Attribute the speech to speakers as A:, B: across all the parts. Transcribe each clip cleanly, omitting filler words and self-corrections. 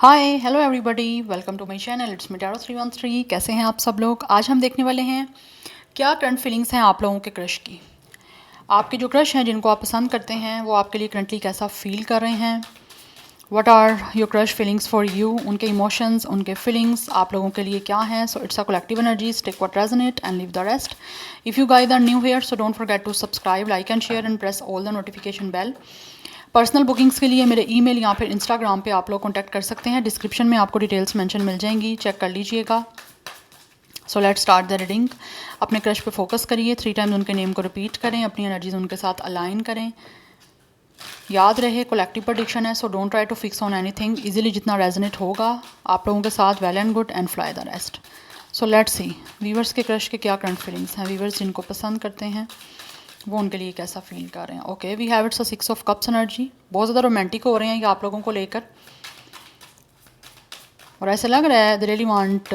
A: Hi hello everybody, welcome to my channel. It's me tarot 313। कैसे हैं आप सब लोग? आज हम देखने वाले हैं क्या करंट फीलिंग्स हैं आप लोगों के क्रश की। आपके जो क्रश हैं जिनको आप पसंद करते हैं वो आपके लिए करंटली कैसा फील कर रहे हैं। What are your crush feelings for you. उनके इमोशंस, उनके फीलिंग्स आप लोगों के लिए क्या हैं। So it's a collective energies, take what resonate and leave the rest. If you guys are new here so don't forget to subscribe, like and share and press all the notification bell. Personal bookings के लिए मेरे email या फिर Instagram पे आप लोग contact कर सकते हैं। डिस्क्रिप्शन में आपको डिटेल्स मेंशन मिल जाएंगी, चेक कर लीजिएगा। So let's start the reading. अपने क्रश पे फोकस करिए, 3 टाइम्स उनके नेम को रिपीट करें, अपनी एनर्जीज उनके साथ अलाइन करें। याद रहे कलेक्टिव प्रेडिक्शन है, so don't try to fix on anything. Easily जितना रेजोनेट होगा आप लोगों के साथ, well and good, and fly the rest. So let's see viewers के क्रश के क्या करंट फीलिंग्स हैं। वीवर्स जिनको पसंद करते हैं वो उनके लिए कैसा फील कर रहे हैं। Okay, we have it's a 6 of cups energy. बहुत ज़्यादा रोमांटिक हो रहे हैं ये आप लोगों को लेकर, और ऐसा लग रहा है दे रियली वांट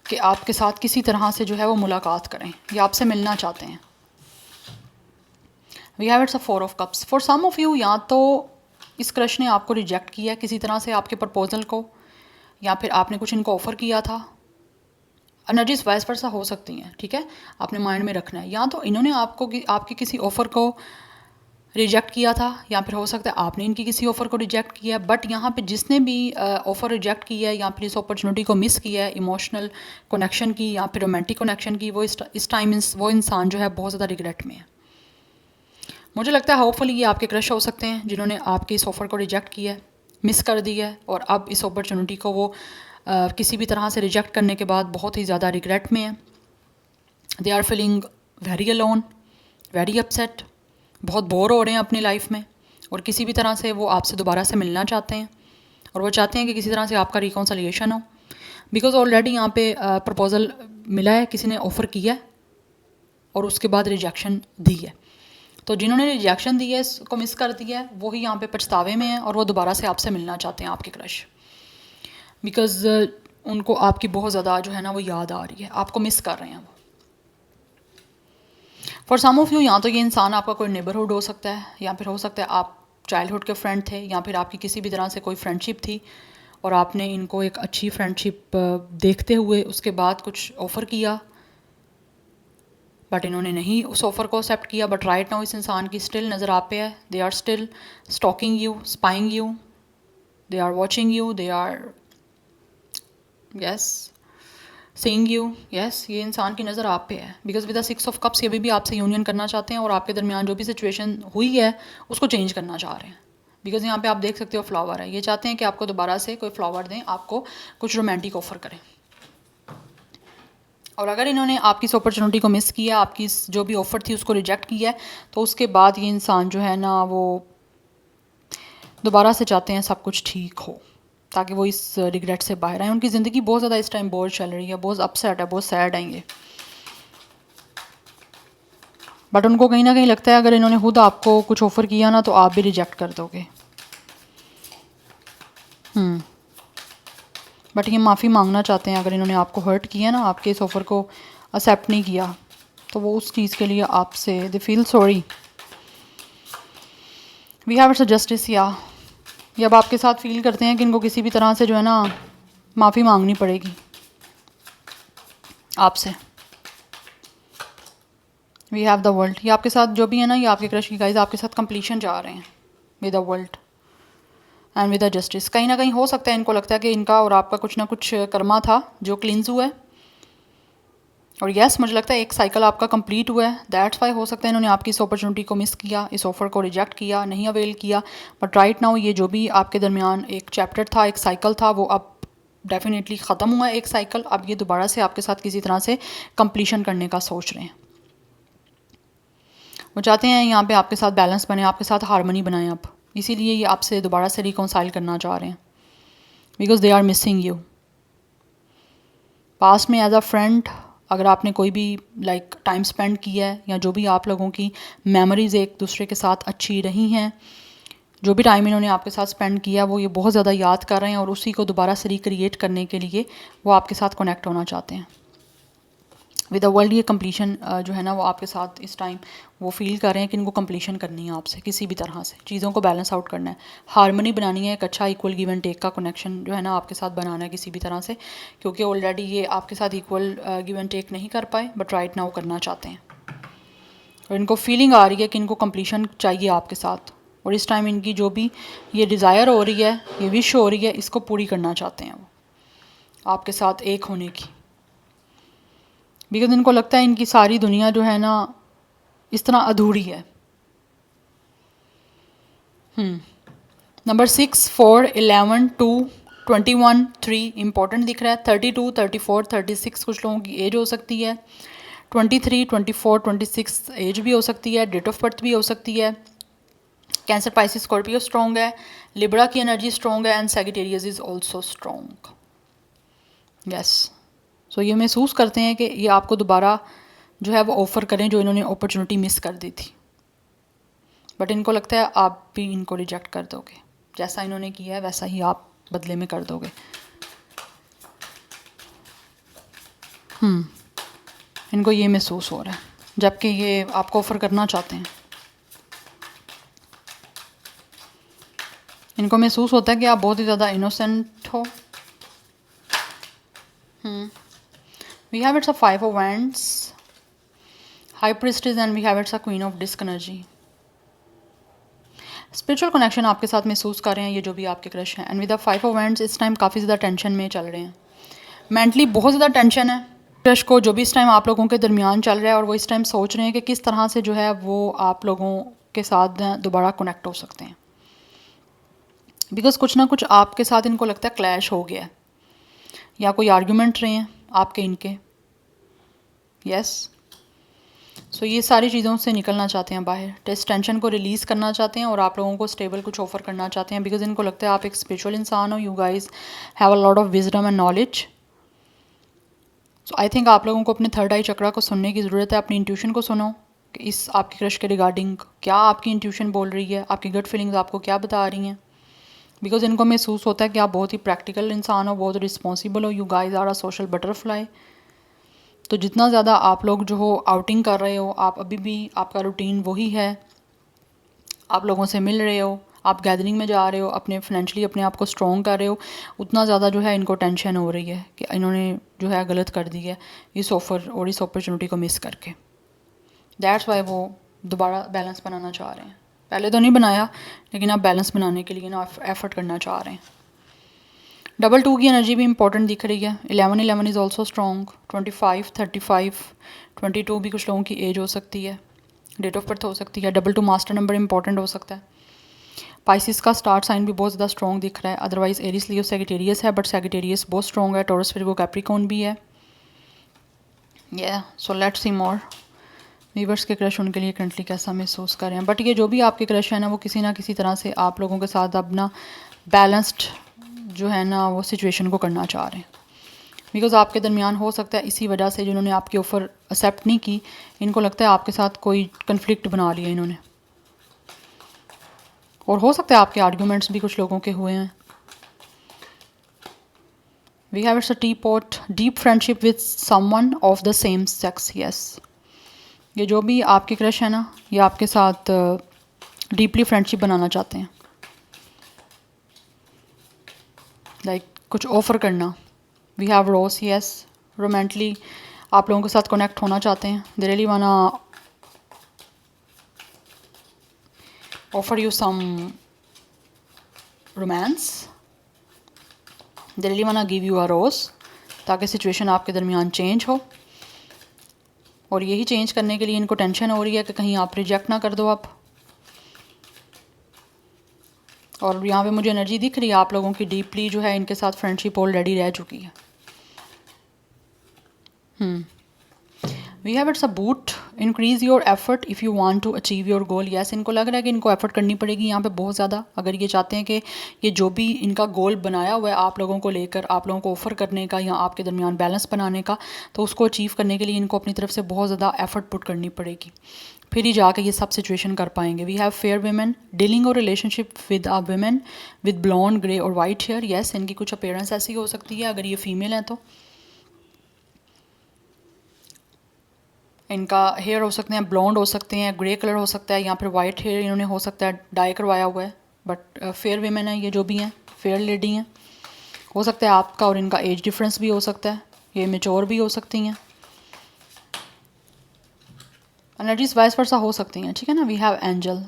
A: कि आपके साथ किसी तरह से जो है वो मुलाकात करें या आपसे मिलना चाहते हैं। We have it's a 4 of cups. For some of you, या तो इस क्रश ने आपको रिजेक्ट किया किसी तरह से, आपके प्रपोजल को, या फिर आपने कुछ इनको ऑफ़र किया था। एनर्जीज वाइस वर्सा हो सकती हैं, ठीक है, आपने माइंड में रखना है। या तो इन्होंने आपके किसी ऑफ़र को रिजेक्ट किया था, या फिर हो सकता है आपने इनकी किसी ऑफ़र को रिजेक्ट किया है। बट यहाँ पे जिसने भी ऑफ़र रिजेक्ट किया है या फिर इस अपॉर्चुनिटी को मिस किया है, इमोशनल कनेक्शन की या फिर रोमांटिक कनेक्शन की, वो इस टाइम वो इंसान जो है बहुत ज़्यादा रिग्रेट में है। मुझे लगता है होपफुली ये आपके क्रश हो सकते हैं जिन्होंने आपके इस ऑफ़र को रिजेक्ट किया है, मिस कर दिया है, और अब इस अपॉर्चुनिटी को वो किसी भी तरह से रिजेक्ट करने के बाद बहुत ही ज़्यादा रिग्रेट में है। They are feeling very alone, very upset, बहुत बोर हो रहे हैं अपनी लाइफ में, और किसी भी तरह से वो आपसे दोबारा से मिलना चाहते हैं, और वो चाहते हैं कि किसी तरह से आपका रिकॉन्सिलिएशन हो। बिकॉज ऑलरेडी यहाँ पे प्रपोज़ल मिला है, किसी ने ऑफ़र किया है और उसके बाद रिजेक्शन दी है। तो जिन्होंने रिजेक्शन दी है, इसको मिस कर दिया है, वो ही यहाँ पे पछतावे में है, और वो दोबारा से आपसे मिलना चाहते हैं, आपके क्रश। बिकॉज उनको आपकी बहुत ज़्यादा जो है ना वो याद आ रही है, आपको मिस कर रहे हैं वो। फॉर सम ऑफ यू, या तो ये इंसान आपका कोई नेबरहुड हो सकता है, या फिर हो सकता है आप चाइल्डहुड के फ्रेंड थे, या फिर आपकी किसी भी तरह से कोई फ्रेंडशिप थी और आपने इनको एक अच्छी फ्रेंडशिप देखते हुए उसके बाद कुछ ऑफ़र किया, बट इन्होंने नहीं उस ऑफ़र को एक्सेप्ट किया। बट राइट नाउ इस इंसान की स्टिल नज़र आप पे है, they are still stalking you, spying you, they are watching you, they are yes seeing you. Yes, ये इंसान की नज़र आप पे है। Because with the 6 of cups ये भी आपसे यूनियन करना चाहते हैं, और आपके दरमियान जो भी सिचुएशन हुई है उसको चेंज करना चाह रहे हैं। बिकॉज यहाँ पे आप देख सकते हो फ्लावर है, ये चाहते हैं कि आपको दोबारा से कोई फ्लावर दें, आपको कुछ रोमांटिक ऑफ़र करें। और अगर इन्होंने आपकी इस अपॉर्चुनिटी को मिस किया, आपकी जो भी ऑफ़र थी उसको रिजेक्ट किया है, तो उसके बाद ये इंसान जो है ना वो दोबारा से चाहते हैं सब कुछ ठीक हो, ताकि वो इस रिग्रेट से बाहर आए। उनकी ज़िंदगी बहुत ज़्यादा इस टाइम बोर चल रही है, बहुत अपसेट है, बहुत सैड है ये। बट उनको कहीं ना कहीं लगता है अगर इन्होंने खुद आपको कुछ ऑफ़र किया ना तो आप भी रिजेक्ट कर दोगे। बट ये माफ़ी मांगना चाहते हैं। अगर इन्होंने आपको हर्ट किया ना, आपके इस ऑफ़र को एक्सेप्ट नहीं किया, तो वो उस चीज़ के लिए आपसे they feel sorry. We have it's a justice. या ये अब आपके साथ फील करते हैं कि इनको किसी भी तरह से जो है ना माफ़ी मांगनी पड़ेगी आपसे। We have the world. ये आपके साथ जो भी है ना, ये आपके क्रश की गाइस आपके साथ कंप्लीशन जा रहे हैं with the world and with the justice. कहीं ना कहीं हो सकता है इनको लगता है कि इनका और आपका कुछ ना कुछ कर्मा था जो क्लींस हुआ है, और यस मुझे लगता है एक साइकिल आपका कंप्लीट हुआ है। दैट्स वाई हो सकता है इन्होंने आपकी इस अपॉर्चुनिटी को मिस किया, इस ऑफ़र को रिजेक्ट किया, नहीं अवेल किया। बट राइट नाउ ये जो भी आपके दरमियान एक चैप्टर था, एक साइकिल था, वो अब डेफिनेटली ख़त्म हुआ है एक साइकिल। अब ये दोबारा से आपके साथ किसी तरह से कंप्लीशन करने का सोच रहे हैं। वो चाहते हैं यहाँ पे आपके साथ बैलेंस बने, आपके साथ हारमनी बनाएं अब, इसीलिए ये आपसे दोबारा से रिकॉन्साइल करना चाह रहे हैं। Because they are missing you. Past में एज अ फ्रेंड अगर आपने कोई भी लाइक टाइम स्पेंड किया है, या जो भी आप लोगों की मेमोरीज़ एक दूसरे के साथ अच्छी रही हैं, जो भी टाइम इन्होंने आपके साथ स्पेंड किया वो ये बहुत ज़्यादा याद कर रहे हैं, और उसी को दोबारा से रिक्रिएट करने के लिए वो आपके साथ कनेक्ट होना चाहते हैं। विद द वर्ल्ड ये कंप्लीशन जो है ना वो आपके साथ इस टाइम वो फील कर रहे हैं कि इनको कंप्लीशन करनी है आपसे किसी भी तरह से, चीज़ों को बैलेंस आउट करना है, हारमोनी बनानी है, एक अच्छा इक्वल गिव एंड टेक का कनेक्शन जो है ना आपके साथ बनाना है किसी भी तरह से, क्योंकि ऑलरेडी ये आपके साथ इक्वल गिव एंड टेक नहीं कर पाए बट राइट नाउ करना चाहते हैं और इनको फीलिंग आ रही है कि इनको कंप्लीशन चाहिए आपके साथ और इस टाइम इनकी जो भी ये डिज़ायर हो रही है, ये विश हो रही है, इसको पूरी करना चाहते हैं वो आपके साथ एक होने की, बिकॉज इनको लगता है इनकी सारी दुनिया जो है ना इस तरह अधूरी है। नंबर 6, 4, 11, 2, 21, 3 इंपॉर्टेंट दिख रहा है। 32, 34, 36 कुछ लोगों की एज हो सकती है। 23, 24, 26 एज भी हो सकती है, डेट ऑफ बर्थ भी हो सकती है। कैंसर, पाइसिस, स्कॉर्पियो स्ट्रॉन्ग है, लिब्रा की एनर्जी स्ट्रॉन्ग है and Sagittarius is also strong. Yes, so ये महसूस करते हैं कि ये आपको दोबारा जो है वो ऑफ़र करें जो इन्होंने अपॉर्चुनिटी मिस कर दी थी, बट इनको लगता है आप भी इनको रिजेक्ट कर दोगे, जैसा इन्होंने किया है वैसा ही आप बदले में कर दोगे। इनको ये महसूस हो रहा है, जबकि ये आपको ऑफ़र करना चाहते हैं। इनको महसूस होता है कि आप बहुत ही ज़्यादा इनोसेंट हो। We have it's a 5 of wands, high priestess and we have it's a queen of disc energy. Spiritual connection आपके साथ महसूस कर रहे हैं ये जो भी आपके क्रश हैं, and with the 5 of wands इस टाइम काफ़ी ज़्यादा टेंशन में चल रहे हैं, मेंटली बहुत ज़्यादा टेंशन है क्रश को जो भी इस टाइम आप लोगों के दरमियान चल रहा है, और वो इस टाइम सोच रहे हैं कि किस तरह से जो है वो आप लोगों के साथ दोबारा कनेक्ट हो सकते हैं, बिकॉज कुछ ना कुछ आपके साथ इनको लगता है क्लैश हो गया है, या कोई आर्ग्यूमेंट रहे हैं आपके इनके। यस, सो ये सारी चीज़ों से निकलना चाहते हैं बाहर, टेस्ट टेंशन को रिलीज़ करना चाहते हैं और आप लोगों को स्टेबल कुछ ऑफर करना चाहते हैं, बिकॉज इनको लगता है आप एक स्पिरिचुअल इंसान हो, you guys have a lot of wisdom and knowledge. So I think आप लोगों को अपने थर्ड आई चक्रा को सुनने की ज़रूरत है, अपनी इंट्यूशन को सुनो कि इस आपकी क्रश के रिगार्डिंग क्या आपकी इंट्यूशन बोल रही है, आपकी गट फीलिंग्स आपको क्या बता रही हैं, बिकॉज इनको महसूस होता है कि आप बहुत ही प्रैक्टिकल इंसान हो, बहुत रिस्पॉन्सिबल हो, you guys are a social butterfly. तो जितना ज़्यादा आप लोग जो हो आउटिंग कर रहे हो, आप अभी भी आपका रूटीन वही है, आप लोगों से मिल रहे हो, आप गैदरिंग में जा रहे हो, अपने फाइनेंशियली अपने आप को स्ट्रॉन्ग कर रहे हो, उतना ज़्यादा जो है इनको टेंशन हो रही है कि इन्होंने जो है गलत कर दी है इस ऑफ़र और इस अपॉर्चुनिटी को मिस करके। दैट्स वाई वो दोबारा बैलेंस बनाना चाह रहे हैं। पहले तो नहीं बनाया, लेकिन आप बैलेंस बनाने के लिए ना एफर्ट करना चाह रहे हैं। डबल 2 की एनर्जी भी इंपॉर्टेंट दिख रही है। 11, 11 इज़ ऑल्सो स्ट्रॉन्ग। 25, 35, 22 भी कुछ लोगों की एज हो सकती है, डेट ऑफ बर्थ हो सकती है। डबल 2 मास्टर नंबर इंपॉर्टेंट हो सकता है। पाइसिस का स्टार्ट साइन भी बहुत ज़्यादा स्ट्रॉन्ग दिख रहा है, अदरवाइज एरिस, लियो, सैजिटेरियस है, बट सैजिटेरियस बहुत स्ट्रॉन्ग है। टॉरस, विर्गो, कैप्रिकॉर्न भी है। So let's see more viewers के क्रश उनके लिए करंटली कैसा महसूस कर रहे हैं। बट ये जो भी आपके क्रश है ना वो किसी ना किसी तरह से आप लोगों के साथ अपना बैलेंस्ड जो है ना वो सिचुएशन को करना चाह रहे हैं, बिकॉज आपके दरमियान हो सकता है इसी वजह से जिन्होंने आपकी ऑफ़र एक्सेप्ट नहीं की, इनको लगता है आपके साथ कोई कन्फ्लिक्ट बना लिया इन्होंने, और हो सकता है आपके आर्ग्यूमेंट्स भी कुछ लोगों के हुए हैं। We have it's a teapot, deep friendship with someone of the same sex. Yes, ये जो भी आपके क्रश है ना ये आपके साथ डीपली फ्रेंडशिप बनाना चाहते हैं, लाइक कुछ ऑफ़र करना। We have rose, yes, romantically आप लोगों के साथ कनेक्ट होना चाहते हैं। They really wanna offer you some romance, they really wanna give you a rose, ताकि सिचुएशन आपके दरमियान चेंज हो, और यही चेंज करने के लिए इनको टेंशन हो रही है कि कहीं आप रिजेक्ट ना कर दो आप। और यहाँ पे मुझे एनर्जी दिख रही है आप लोगों की डीपली जो है इनके साथ फ्रेंडशिप ऑलरेडी रह चुकी है। We have it's a boot, increase your effort if you want to achieve your goal. Yes, इनको लग रहा है कि इनको एफर्ट करनी पड़ेगी यहाँ पे बहुत ज़्यादा, अगर ये चाहते हैं कि ये जो भी इनका गोल बनाया हुआ है आप लोगों को लेकर, आप लोगों को ऑफ़र करने का या आपके दरमियान बैलेंस बनाने का, तो उसको अचीव करने के लिए इनको अपनी तरफ से बहुत ज़्यादा एफर्ट पुट करनी पड़ेगी, फिर ही जाके ये सब सिचुएशन कर पाएंगे। We have fair women, dealing और relationship with a women with blonde, grey और वाइट हेयर। यस, इनकी कुछ अपीयरेंस ऐसी हो सकती है अगर ये फीमेल हैं तो। इनका हेयर हो सकते हैं ब्लॉन्ड हो सकते हैं, ग्रे कलर हो सकता है, या फिर वाइट हेयर इन्होंने हो सकता है डाई करवाया हुआ है, बट फेयर वीमेन है ये, जो भी हैं फेयर लेडी हैं। हो सकता है आपका और इनका एज डिफरेंस भी हो सकता है, ये मेच्योर भी हो सकती हैं, एनर्जीज वाइस वर्सा हो सकती हैं, ठीक है ना। We have angel,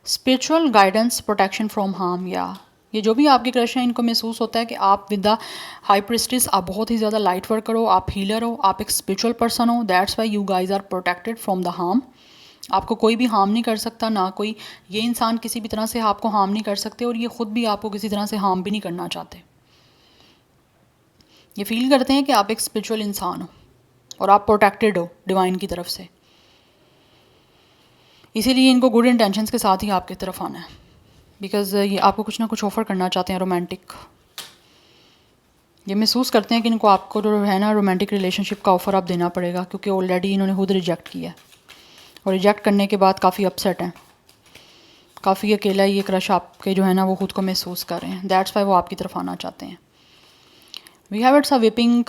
A: spiritual guidance, protection from harm. या ये जो भी आपके क्रश हैं इनको महसूस होता है कि आप विद द हाई प्रिस्टिस, आप बहुत ही ज़्यादा लाइट वर्कर हो, आप हीलर हो, आप एक स्पिरिचुअल पर्सन हो, that's why you guys are protected from the harm. आपको कोई भी हार्म नहीं कर सकता, ना कोई ये इंसान किसी भी तरह से आपको हार्म नहीं कर सकते, और ये ख़ुद भी आपको किसी तरह से हार्म भी नहीं करना चाहते। ये फील करते हैं कि आप एक स्पिरिचुअल इंसान हो और आप प्रोटेक्टेड हो डिवाइन की तरफ से, इसीलिए इनको गुड इंटेंशंस के साथ ही आपकी तरफ आना है, बिकॉज़ ये आपको कुछ ना कुछ ऑफ़र करना चाहते हैं रोमांटिक। ये महसूस करते हैं कि इनको आपको जो है ना रोमांटिक रिलेशनशिप का ऑफ़र आप देना पड़ेगा, क्योंकि ऑलरेडी इन्होंने खुद रिजेक्ट किया है, और रिजेक्ट करने के बाद काफ़ी अपसेट हैं, काफ़ी अकेला ये क्रश आपके जो है ना वो खुद को महसूस कर रहे हैं, दैट्स वाई वो आपकी तरफ आना चाहते हैं। We have it's a weeping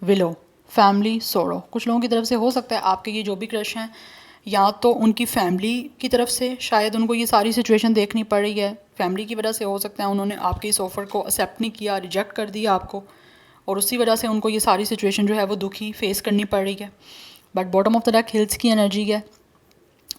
A: willow, family sorrow. कुछ लोगों की तरफ से हो सकता है आपके ये जो भी क्रश हैं, या तो उनकी फैमिली की तरफ से शायद उनको ये सारी सिचुएशन देखनी पड़ रही है, फैमिली की वजह से हो सकता है उन्होंने आपके इस ऑफ़र को एक्सेप्ट नहीं किया, रिजेक्ट कर दिया आपको, और उसी वजह से उनको ये सारी सिचुएशन जो है वो दुखी फेस करनी पड़ रही है। But bottom of the deck hills की एनर्जी है,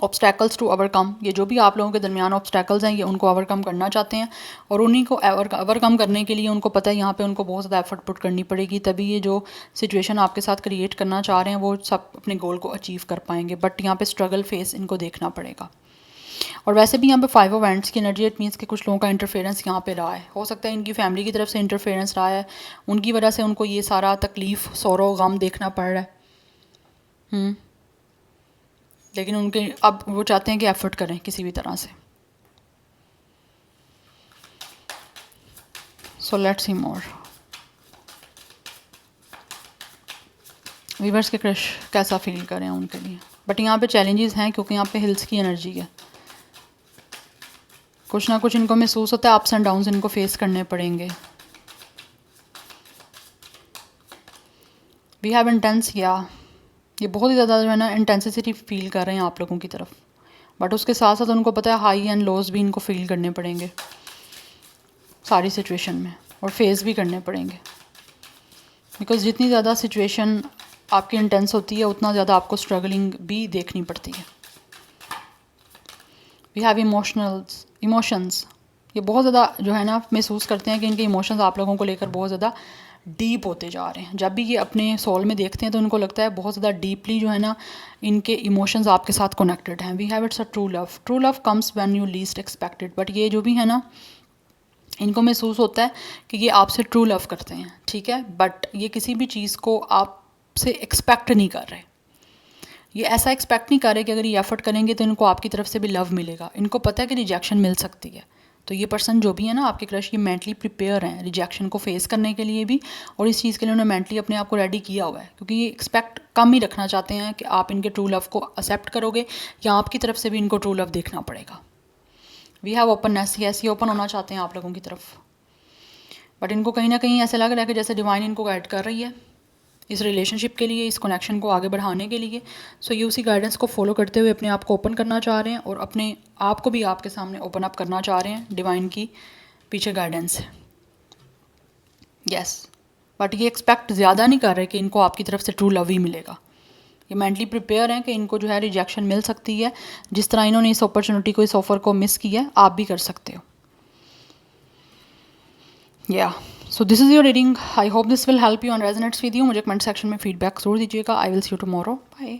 A: ऑब्स्टैकल्स टू ओवरकम। ये जो भी आप लोगों के दरमियान ऑब्स्टैकल्स हैं ये उनको ओवरकम करना चाहते हैं, और उन्हीं को ओवरकम करने के लिए उनको पता है यहाँ पे उनको बहुत ज़्यादा एफर्ट पुट करनी पड़ेगी, तभी ये जो सिचुएशन आपके साथ क्रिएट करना चाह रहे हैं वो सब अपने गोल को अचीव कर पाएंगे। बट यहाँ पे स्ट्रगल फेस इनको देखना पड़ेगा। और वैसे भी यहाँ पे 5 ऑफ हैंड्स की एनर्जी, इट मीन्स कि कुछ लोगों का इंटरफेरेंस यहाँ पे रहा है, हो सकता है इनकी फैमिली की तरफ से इंटरफेरेंस रहा है, उनकी वजह से उनको ये सारा तकलीफ़ सौरो गम देखना पड़ रहा है। लेकिन उनके अब वो चाहते हैं कि एफर्ट करें किसी भी तरह से। So let's see more. Viewers के क्रश कैसा फील करें उनके लिए, बट यहाँ पे चैलेंजेस हैं क्योंकि यहाँ पे हिल्स की एनर्जी है, कुछ ना कुछ इनको महसूस होता है, अप्स एंड डाउन्स इनको फेस करने पड़ेंगे। वी हैव इंटेंस, या ये बहुत ही ज़्यादा जो है ना इंटेंसिटी फील कर रहे हैं आप लोगों की तरफ, बट उसके साथ साथ उनको पता है हाई एंड लोज भी इनको फील करने पड़ेंगे सारी सिचुएशन में, और फेस भी करने पड़ेंगे, बिकॉज जितनी ज़्यादा सिचुएशन आपकी इंटेंस होती है उतना ज़्यादा आपको स्ट्रगलिंग भी देखनी पड़ती है। वी हैव इमोशंस, ये बहुत ज़्यादा जो है ना महसूस करते हैं कि इनके इमोशंस आप लोगों को लेकर बहुत ज़्यादा डीप होते जा रहे हैं। जब भी ये अपने सोल में देखते हैं तो उनको लगता है बहुत ज़्यादा डीपली जो है ना इनके इमोशंस आपके साथ कनेक्टेड हैं। We have it's a true love, true love comes when you least expected. But ये जो भी है ना इनको महसूस होता है कि ये आपसे ट्रू लव करते हैं, ठीक है, बट ये किसी भी चीज़ को आपसे एक्सपेक्ट नहीं कर रहे, ये ऐसा एक्सपेक्ट नहीं कर रहे कि अगर ये एफर्ट करेंगे तो इनको आपकी तरफ से भी लव मिलेगा। इनको पता है कि रिजेक्शन मिल सकती है, तो ये पर्सन जो भी है ना आपके क्रश, ये मेंटली प्रिपेयर हैं रिजेक्शन को फेस करने के लिए भी, और इस चीज़ के लिए उन्होंने मेंटली अपने आप को रेडी किया हुआ है, क्योंकि ये एक्सपेक्ट कम ही रखना चाहते हैं कि आप इनके ट्रू लव को एक्सेप्ट करोगे, या आपकी तरफ से भी इनको ट्रू लव देखना पड़ेगा। वी हैव ओपननेस, ये ओपन होना चाहते हैं आप लोगों की तरफ, बट इनको कहीं ना कहीं ऐसे लग रहा है कि जैसे डिवाइन इनको गाइड कर रही है इस रिलेशनशिप के लिए, इस कनेक्शन को आगे बढ़ाने के लिए। सो ये उसी गाइडेंस को फॉलो करते हुए अपने आप को ओपन करना चाह रहे हैं, और अपने आप को भी आपके सामने ओपन अप करना चाह रहे हैं डिवाइन की पीछे गाइडेंस है। यस, बट ये एक्सपेक्ट ज़्यादा नहीं कर रहे कि इनको आपकी तरफ से ट्रू लव ही मिलेगा। ये मेंटली प्रिपेयर हैं कि इनको जो है रिजेक्शन मिल सकती है, जिस तरह इन्होंने इस अपॉर्चुनिटी को, इस ऑफ़र को मिस किया है, आप भी कर सकते हो। या so this is your reading, I hope this will help you and resonates with you. मुझे कमेंट सेक्शन में फीडबैक जरूर दीजिएगा। I will see you tomorrow, bye.